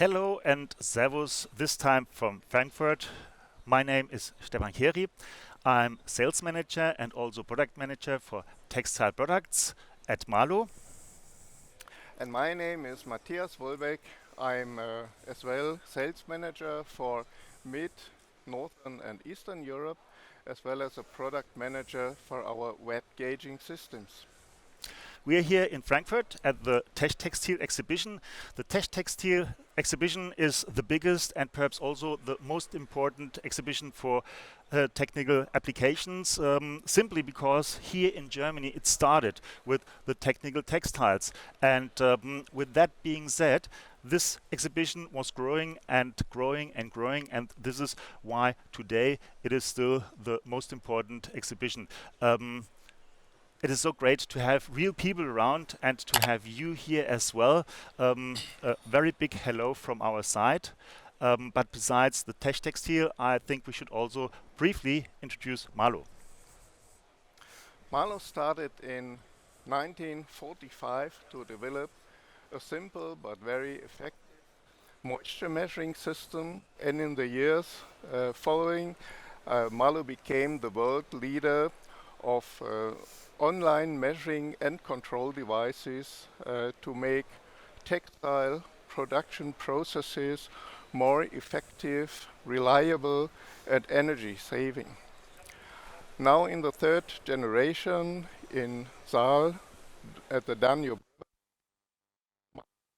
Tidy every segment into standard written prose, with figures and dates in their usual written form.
Hello and servus, this time from Frankfurt. My name is Stefan. I'm sales manager and also product manager for textile products at Mahlo. And my name is Matthias. I'm as well sales manager for Mid, Northern and Eastern Europe, as well as a product manager for our web gauging systems. We are here in Frankfurt at the Techtextil exhibition. The Techtextil exhibition is the biggest and perhaps also the most important exhibition for technical applications, simply because here in Germany it started with the Technical Textiles. And with that being said, this exhibition was growing and growing and growing, and this is why today it is still the most important exhibition. It is so great to have real people around and to have you here as well. A very big hello from our side. But besides the Techtextil, I think we should also briefly introduce Mahlo. Mahlo started in 1945 to develop a simple but very effective moisture measuring system, and in the years following, Mahlo became the world leader of online measuring and control devices to make textile production processes more effective, reliable and energy saving. Now in the third generation in Saal at the Danube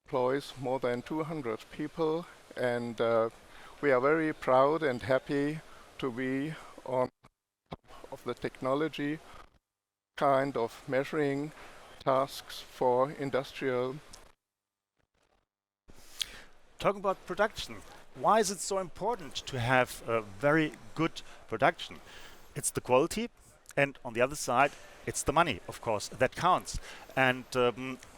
employs more than 200 people, and we are very proud and happy to be on top of the technology kind of measuring tasks for industrial. Talking about production, why is it so important to have a very good production? It's the quality, and on the other side, it's the money, of course, that counts. And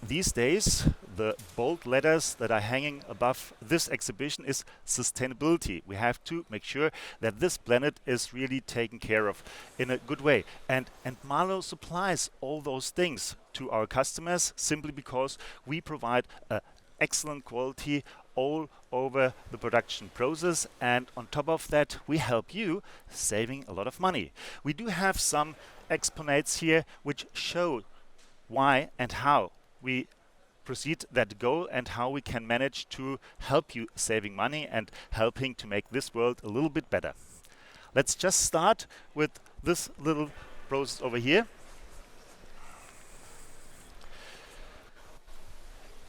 these days, the bold letters that are hanging above this exhibition is sustainability. We have to make sure that this planet is really taken care of in a good way. And Mahlo supplies all those things to our customers simply because we provide excellent quality all over the production process, and on top of that we help you saving a lot of money. We do have some exponents here which show why and how we proceed that goal and how we can manage to help you saving money and helping to make this world a little bit better. Let's just start with this little process over here.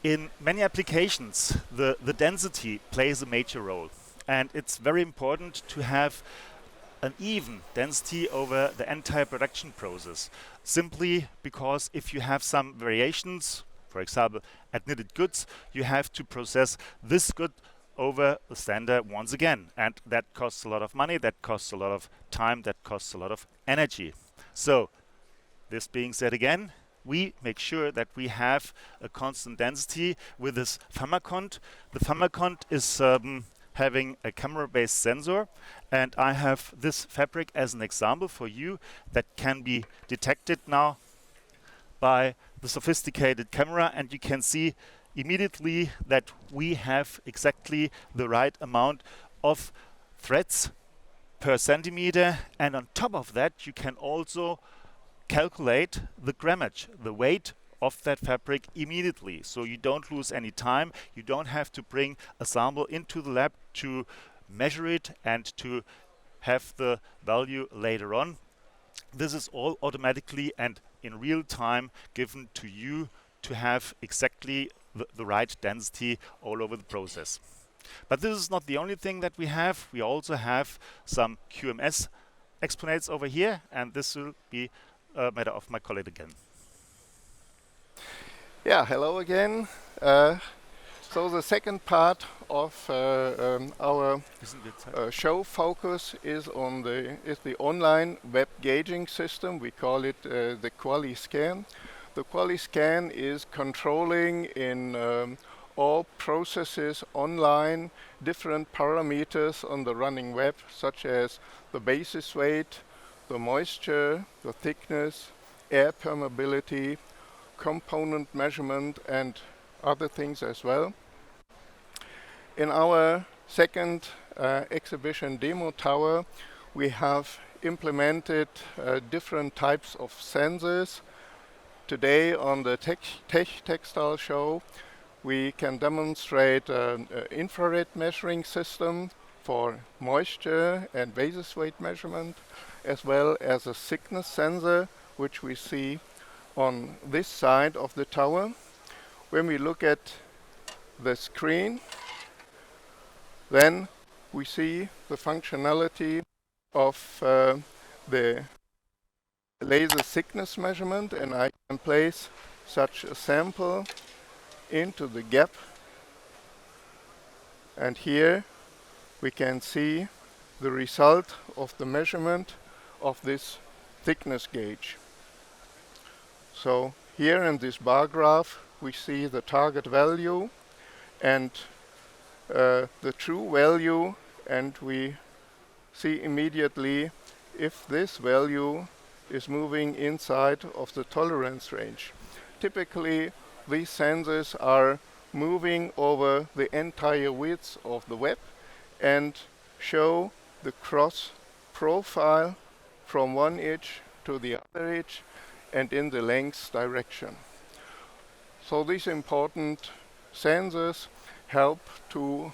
In many applications, the density plays a major role, and it's very important to have an even density over the entire production process, simply because if you have some variations, for example at knitted goods, you have to process this good over the standard once again, and that costs a lot of money, that costs a lot of time, that costs a lot of energy. So this being said again, we make sure that we have a constant density with this Famacont. The Famacont is having a camera-based sensor, and I have this fabric as an example for you that can be detected now by the sophisticated camera, and you can see immediately that we have exactly the right amount of threads per centimeter, and on top of that you can also calculate the grammage, the weight of that fabric immediately, so you don't lose any time. You don't have to bring a sample into the lab to measure it and to have the value later on. This is all automatically and in real time given to you to have exactly the right density all over the process. But this is not the only thing that we have. We also have some QMS exponents over here, and this will be a matter of my colleague again. Yeah, hello again. So the second part of our show focus is on the online web gauging system. We call it the QualiScan. The QualiScan is controlling in all processes online different parameters on the running web, such as the basis weight, the moisture, the thickness, air permeability, component measurement and other things as well. In our second exhibition demo tower, we have implemented different types of sensors. Today on the Textile show, we can demonstrate an infrared measuring system for moisture and basis weight measurement, as well as a thickness sensor, which we see on this side of the tower. When we look at the screen, then we see the functionality of the laser thickness measurement, and I can place such a sample into the gap, and here we can see the result of the measurement of this thickness gauge. So here in this bar graph we see the target value and the true value, and we see immediately if this value is moving inside of the tolerance range. Typically these sensors are moving over the entire width of the web and show the cross profile from one edge to the other edge and in the length direction. So these important sensors help to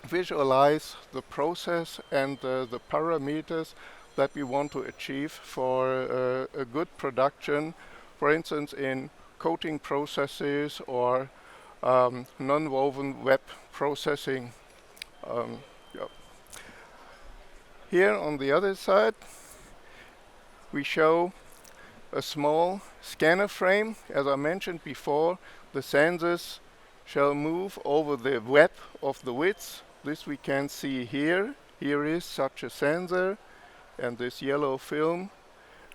visualize the process and the parameters that we want to achieve for a good production, for instance in coating processes or non-woven web processing. Here on the other side we show a small scanner frame. As I mentioned before, the sensors shall move over the web of the width. This we can see here. Here is such a sensor, and this yellow film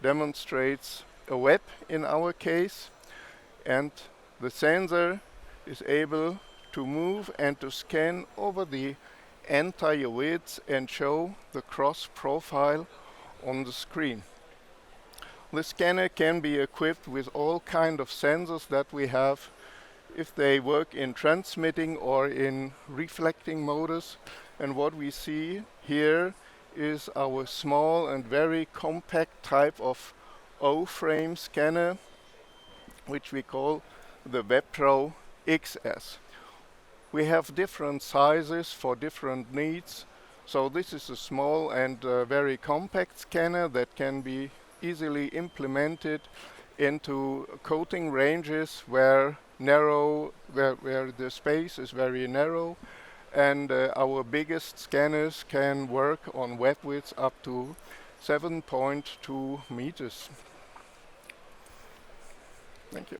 demonstrates a web in our case, and the sensor is able to move and to scan over the entire width and show the cross profile on the screen. The scanner can be equipped with all kind of sensors that we have if they work in transmitting or in reflecting modus. And what we see here is our small and very compact type of O-frame scanner, which we call the WebPro XS. We have different sizes for different needs. So this is a small and very compact scanner that can be easily implemented into coating ranges where the space is very narrow, and our biggest scanners can work on web widths up to 7.2 meters. Thank you.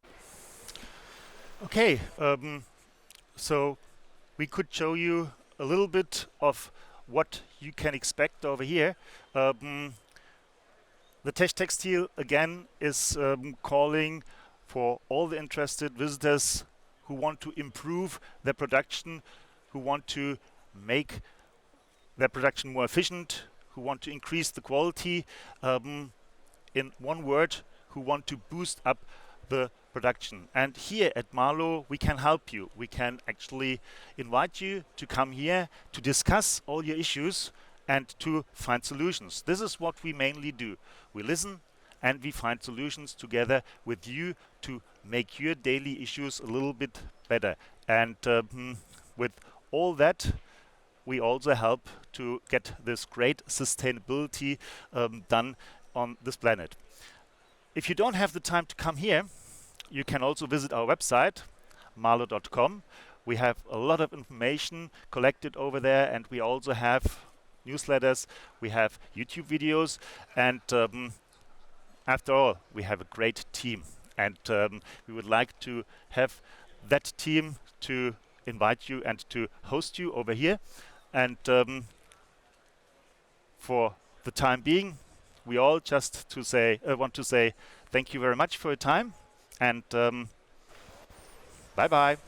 Okay, so we could show you a little bit of what you can expect over here. The Techtextil again is calling for all the interested visitors who want to improve their production, who want to make their production more efficient, who want to increase the quality, in one word, who want to boost up the production. And here at Mahlo we can help you. We can actually invite you to come here to discuss all your issues and to find solutions. This is what we mainly do. We listen and we find solutions together with you to make your daily issues a little bit better. And with all that, we also help to get this great sustainability done on this planet. If you don't have the time to come here, you can also visit our website, mahlo.com. We have a lot of information collected over there, and we also have newsletters, we have YouTube videos, and after all, we have a great team, and we would like to have that team to invite you and to host you over here. And for the time being, we all just want to say thank you very much for your time, and bye bye.